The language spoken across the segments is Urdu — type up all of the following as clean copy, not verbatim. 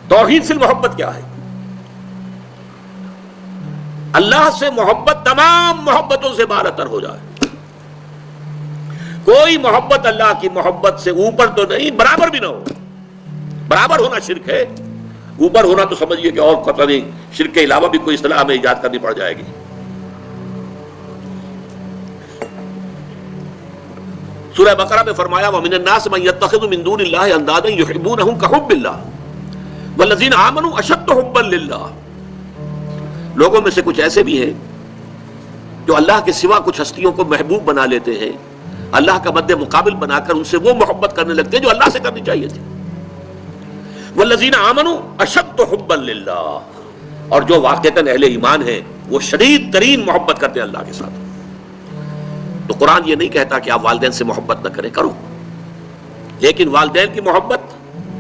توحید فی المحبت کیا ہے؟ اللہ سے محبت تمام محبتوں سے بالاتر ہو جائے. کوئی محبت اللہ کی محبت سے اوپر تو نہیں، برابر بھی نہ ہو. برابر ہونا شرک ہے، اوپر ہونا تو سمجھیے کہ اور پتہ نہیں شرک کے علاوہ بھی کوئی اصطلاح ہمیں ایجاد کرنی پڑ جائے گی. سورہ بقرہ میں فرمایا وَمِنَ النَّاسِ مَن يَتَّخِذُ مِن دُونِ اللَّهِ أَندَادًا يُحِبُّونَهُم كَحُبِّ اللَّهِ وَالَّذِينَ آمَنُوا أَشَدُّ حُبًّا لِلَّهِ. لوگوں میں سے کچھ ایسے بھی ہیں جو اللہ کے سوا کچھ ہستیوں کو محبوب بنا لیتے ہیں، اللہ کا مد مقابل بنا کر ان سے وہ محبت کرنے لگتے ہیں جو اللہ سے کرنی چاہیے تھی. وَالَّذِينَ آمَنُوا أَشَدُّ حُبًّا لِلَّهِ، اور جو واقعتاً اہل ایمان ہیں وہ شدید ترین محبت کرتے ہیں اللہ کے ساتھ. تو قرآن یہ نہیں کہتا کہ آپ والدین سے محبت نہ کریں، کرو، لیکن والدین کی محبت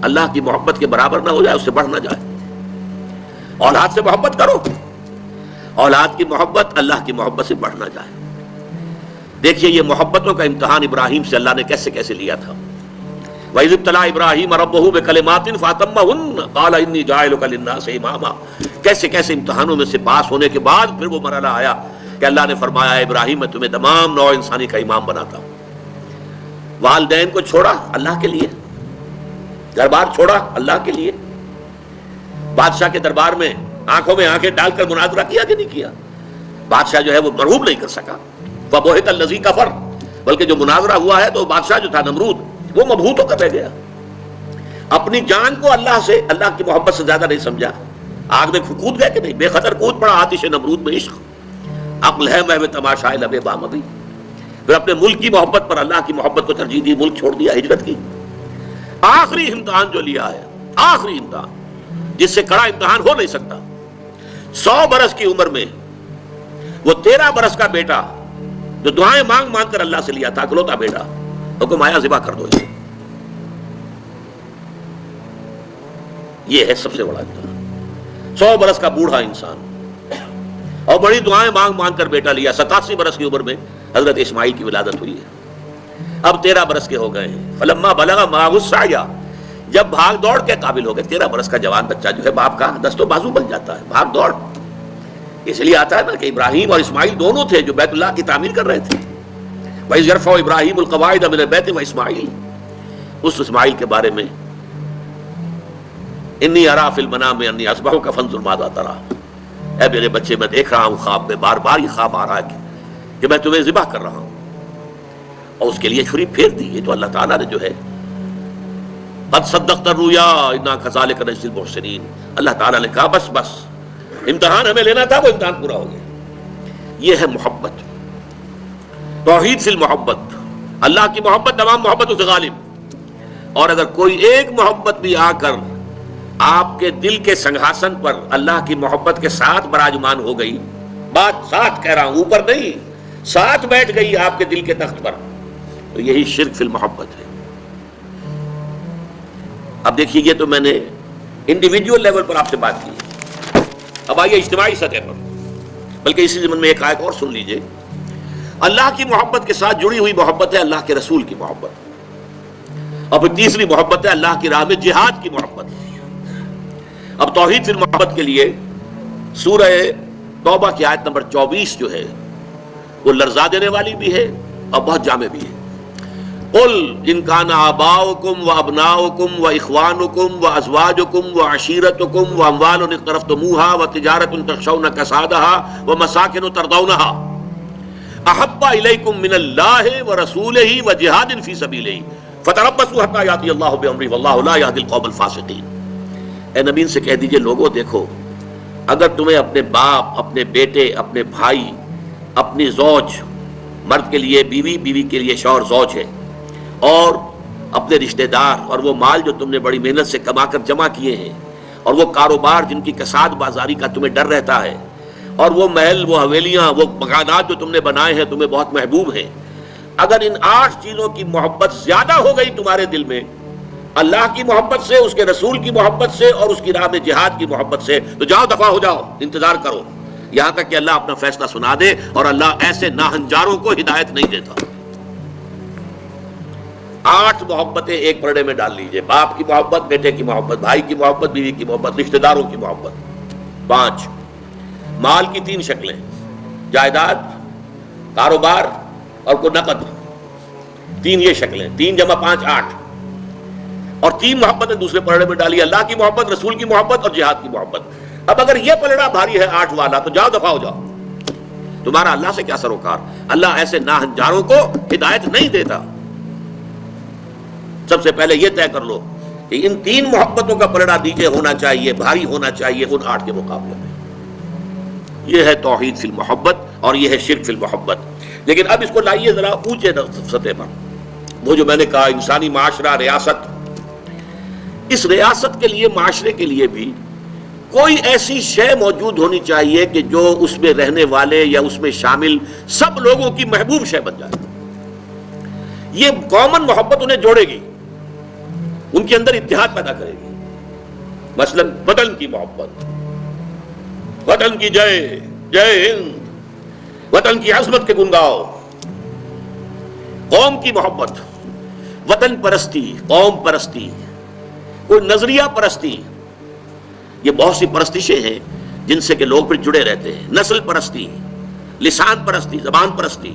اللہ کی محبت کے برابر نہ ہو جائے، اس سے بڑھ نہ جائے. اولاد سے محبت کرو، اولاد کی محبت اللہ کی محبت سے بڑھ نہ جائے. دیکھیے یہ محبتوں کا امتحان ابراہیم سے اللہ نے کیسے کیسے لیا تھا. وَإِذِ ابْتَلَىٰ إِبْرَاهِيمَ رَبُّهُ بِكَلِمَاتٍ فَأَتَمَّهُنَّ قَالَ إِنِّي جَاعِلُكَ لِلنَّاسِ إِمَامًا. کیسے کیسے امتحانوں میں سے پاس ہونے کے بعد پھر وہ مرحلہ آیا کہ اللہ نے فرمایا ابراہیم میں تمہیں تمام نوع انسانی کا امام بناتا ہوں. والدین کو چھوڑا اللہ کے لیے، گھر بار چھوڑا اللہ کے لیے، بادشاہ کے دربار میں آنکھوں میں آنکھیں ڈال کر مناظرہ کیا کہ نہیں کیا؟ بادشاہ جو ہے وہ مرعوب نہیں کر سکا. فَبُہِتَ الَّذِي كَفَرَ، بلکہ جو مناظرہ ہوا ہے تو بادشاہ جو تھا نمرود وہ مبہوت ہو کر رہ گیا. اپنی جان کو اللہ سے، اللہ کی محبت سے زیادہ نہیں سمجھا. آگ میں کود گئے کہ نہیں، بے خطر کود پڑا آتش نمرود میں عشق. عقل ہے محو تماشائے لب بام ابھی. پھر اپنے ملک کی محبت پر اللہ کی محبت کو ترجیح دی، ملک چھوڑ دیا، ہجرت کی. آخری امتحان جو لیا ہے، آخری امتحان جس سے کڑا امتحان ہو نہیں سکتا. 100 برس کی عمر میں وہ 13 برس کا بیٹا جو دعائیں مانگ مانگ کر اللہ سے لیا تھا، اکلوتا بیٹا، حکم آیا ذبح کر دو. یہ ہے سب سے بڑا امتحان. 100 برس کا بوڑھا انسان اور بڑی دعائیں مانگ مانگ کر بیٹا لیا. 87 برس کی عمر میں حضرت اسماعیل کی ولادت ہوئی ہے. اب 13 برس کے ہو گئے ہیں. فلما بلغ معه السعي، جب بھاگ دوڑ کے قابل ہو گئے. 13 برس کا جوان بچہ جو ہے باپ کا دست و بازو بن جاتا ہے، بھاگ دوڑ. اس لیے آتا ہے نا کہ ابراہیم اور اسماعیل دونوں تھے جو بیت اللہ کی تعمیر کر رہے تھے. وَإِذْ يَرْفَعُ إِبْرَاهِيمُ الْقَوَاعِدَ مِنَ الْبَيْتِ وَإِسْمَاعِيلُ، اس اسماعیل کے بارے میں انی ارا فی المنام انی اصبحک فانظر ماذا تری، اے میرے بچے میں دیکھ رہا ہوں خواب میں، بار بار یہ خواب آ رہا ہے کہ میں تمہیں ذبح کر رہا ہوں. اور اس کے لیے چھری پھیر دی. یہ تو اللہ تعالیٰ نے جو ہے قد صدقت الرؤیا انا کذالک نجزی المحسنین، اللہ تعالیٰ نے کہا بس بس، امتحان ہمیں لینا تھا، وہ امتحان پورا ہو گیا. یہ ہے محبت، توحید فی المحبت. اللہ کی محبت تمام محبتوں سے غالب. اور اگر کوئی ایک محبت بھی آ کر آپ کے دل کے سنگھاسن پر اللہ کی محبت کے ساتھ براجمان ہو گئی، بات ساتھ کہہ رہا ہوں، اوپر نہیں، ساتھ بیٹھ گئی آپ کے دل کے تخت پر، تو یہی شرک فی المحبت ہے. اب دیکھیے یہ تو میں نے انڈیویجول لیول پر آپ سے بات کی. اب آئیے اجتماعی سطح پر، بلکہ اسی ضمن میں ایک آیت اور سن لیجئے. اللہ کی محبت کے ساتھ جڑی ہوئی محبت ہے اللہ کے رسول کی محبت، اور پھر تیسری محبت ہے اللہ کی راہ میں جہاد کی محبت. اب توحید فی المحبت کے لیے سورہ توبہ کی آیت نمبر 24 جو ہے وہ لرزا دینے والی بھی ہے اور بہت جامع بھی ہے. قل ان کان آباؤکم و ابناؤکم و اخوانکم و ازواجکم و عشیرتکم و اموال اقترفتموها و تجارت تخشون کسادها و مساکن ترضونها احب الیکم من اللہ و رسولہ و جہاد فی سبیلہ فتربصوا حتی یاتی اللہ بامرہ واللہ لا یہدی القوم الفاسقین. اے نبی سے کہہ دیجئے لوگوں دیکھو، اگر تمہیں اپنے باپ، اپنے بیٹے، اپنے بھائی، اپنی زوج، مرد کے لیے بیوی، بیوی کے لیے شوہر زوج ہے، اور اپنے رشتہ دار، اور وہ مال جو تم نے بڑی محنت سے کما کر جمع کیے ہیں، اور وہ کاروبار جن کی کساد بازاری کا تمہیں ڈر رہتا ہے، اور وہ محل، وہ حویلیاں، وہ مکانات جو تم نے بنائے ہیں تمہیں بہت محبوب ہیں. اگر ان 8 چیزوں کی محبت زیادہ ہو گئی تمہارے دل میں اللہ کی محبت سے، اس کے رسول کی محبت سے، اور اس کی راہ میں جہاد کی محبت سے، تو جاؤ دفع ہو جاؤ، انتظار کرو یہاں تک کہ اللہ اپنا فیصلہ سنا دے. اور اللہ ایسے ناہنجاروں کو ہدایت نہیں دیتا. 8 محبتیں ایک پردے میں ڈال لیجئے، باپ کی محبت، بیٹے کی محبت، بھائی کی محبت، بیوی کی محبت، رشتہ داروں کی محبت۔ 5 مال کی 3 شکلیں، جائیداد، کاروبار اور کوئی نقد، 3 یہ شکلیں، 3 جمع 5 8، اور 3 محبتیں دوسرے پلڑے میں ڈالی، اللہ کی محبت، رسول کی محبت اور جہاد کی محبت۔ اب اگر یہ پلڑا بھاری ہے 8 والا تو جاؤ دفع ہو جاؤ، تمہارا اللہ سے کیا سروکار۔ اللہ ایسے ناہنجاروں کو ہدایت نہیں دیتا۔ سب سے پہلے یہ طے کر لو کہ ان 3 محبتوں کا پلڑا نیچے ہونا چاہیے، بھاری ہونا چاہیے ان 8 کے مقابلے میں۔ یہ ہے توحید فی المحبت اور یہ ہے شرک فی المحبت۔ لیکن اب اس کو لائیے ذرا اونچے سطح پر، وہ جو میں نے کہا انسانی معاشرہ، ریاست، اس ریاست کے لیے، معاشرے کے لیے بھی کوئی ایسی شے موجود ہونی چاہیے کہ جو اس میں رہنے والے یا اس میں شامل سب لوگوں کی محبوب شے بن جائے۔ یہ کامن محبت انہیں جوڑے گی، ان کے اندر اتحاد پیدا کرے گی۔ مثلا وطن کی محبت، وطن کی جے جے ہند، وطن کی عظمت کے گنگاؤ، قوم کی محبت، وطن پرستی، قوم پرستی، کوئی نظریہ پرستی، یہ بہت سی پرستشیں ہیں جن سے کہ لوگ پھر جڑے رہتے ہیں۔ نسل پرستی، لسان پرستی، زبان پرستی،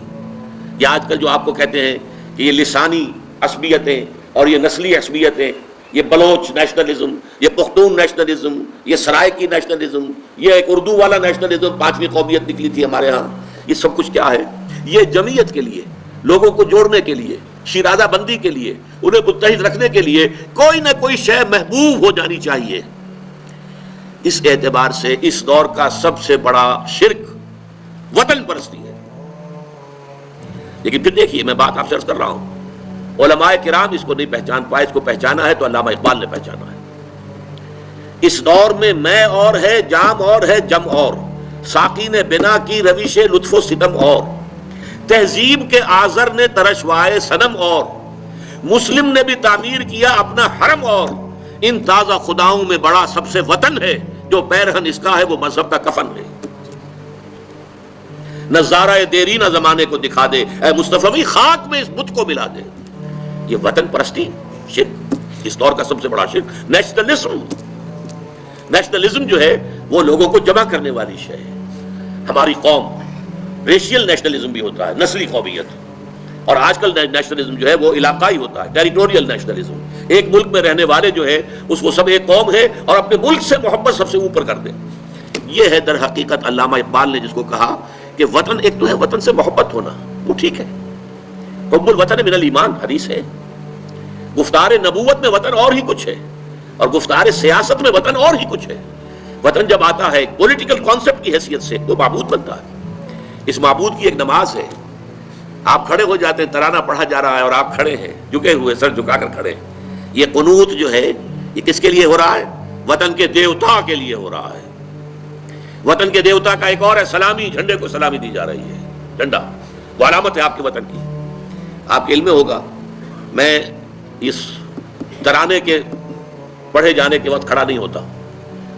یہ آج کل جو آپ کو کہتے ہیں کہ یہ لسانی عصبیتیں اور یہ نسلی عصبیتیں، یہ بلوچ نیشنلزم، یہ پختون نیشنلزم، یہ سرائکی نیشنلزم، یہ ایک اردو والا نیشنلزم، 5ویں قومیت نکلی تھی ہمارے ہاں، یہ سب کچھ کیا ہے؟ یہ جمعیت کے لیے، لوگوں کو جوڑنے کے لیے، شیرازہ بندی کے لیے، انہیں متحد رکھنے کے لیے کوئی نہ کوئی شے محبوب ہو جانی چاہیے۔ اس اعتبار سے اس دور کا سب سے بڑا شرک وطن پرستی ہے۔ لیکن پھر دیکھیے، میں بات آپ سے عرض کر رہا ہوں، علماء کرام اس کو نہیں پہچان پائے، اس کو پہچانا ہے تو علامہ اقبال نے پہچانا ہے۔ اس دور میں میں اور ہے، جام اور ہے، جم اور، ساقی نے بنا کی روش لطف و ستم اور، تہذیب کے آزر نے ترشوائے صنم اور، مسلم نے بھی تعمیر کیا اپنا حرم اور، ان تازہ خداؤں میں بڑا سب سے وطن ہے، جو پیرہن اس کا ہے وہ مذہب کا کفن ہے۔ نظارہ دیرینہ زمانے کو دکھا دے، اے مصطفی خاک میں اس بت کو ملا دے۔ یہ وطن پرستی شرک، اس دور کا سب سے بڑا شرک۔ نیشنلزم جو ہے وہ لوگوں کو جمع کرنے والی شے ہے۔ ہماری قوم، ریشیل نیشنلزم بھی ہوتا ہے، نسلی قومیت، اور آج کل نیشنلزم جو ہے وہ علاقائی ہوتا ہے، ٹیریٹوریل نیشنلزم۔ ایک ملک میں رہنے والے جو ہے اس کو سب ایک قوم ہے اور اپنے ملک سے محبت سب سے اوپر کر دے۔ یہ ہے در حقیقت علامہ اقبال نے جس کو کہا کہ وطن ایک تو ہے وطن سے محبت ہونا، وہ ٹھیک ہے، حب الوطن من الایمان حدیث ہے، گفتار نبوت میں وطن اور ہی کچھ ہے، اور گفتار سیاست میں وطن اور ہی کچھ ہے۔ وطن جب آتا ہے ایک پولیٹیکل کانسیپٹ کی حیثیت سے تو معبود بنتا ہے۔ اس معبود کی ایک نماز ہے، آپ کھڑے ہو جاتے ہیں، ترانہ پڑھا جا رہا ہے اور آپ کھڑے ہیں، جھکے ہوئے، سر جھکا کر کھڑے ہیں۔ یہ قنوت جو ہے یہ کس کے لیے ہو رہا ہے؟ وطن کے دیوتا کے لیے ہو رہا ہے۔ وطن کے دیوتا کا ایک اور ہے سلامی، جھنڈے کو سلامی دی جا رہی ہے۔ جھنڈا وہ علامت ہے آپ کے وطن کی۔ آپ کے علم میں ہوگا، میں اس ترانے کے پڑھے جانے کے وقت کھڑا نہیں ہوتا،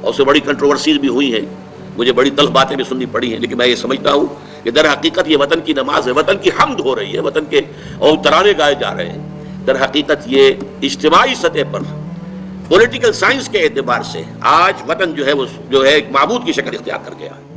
اور اس سے بڑی کنٹروورسیز بھی ہوئی ہیں، مجھے بڑی تلخ باتیں بھی سننی پڑی ہیں، لیکن میں یہ سمجھتا ہوں کہ در حقیقت یہ وطن کی نماز ہے، وطن کی حمد ہو رہی ہے، وطن کے اور ترانے گائے جا رہے ہیں۔ در حقیقت یہ اجتماعی سطح پر پولیٹیکل سائنس کے اعتبار سے آج وطن جو ہے وہ جو ہے ایک معبود کی شکل اختیار کر گیا ہے۔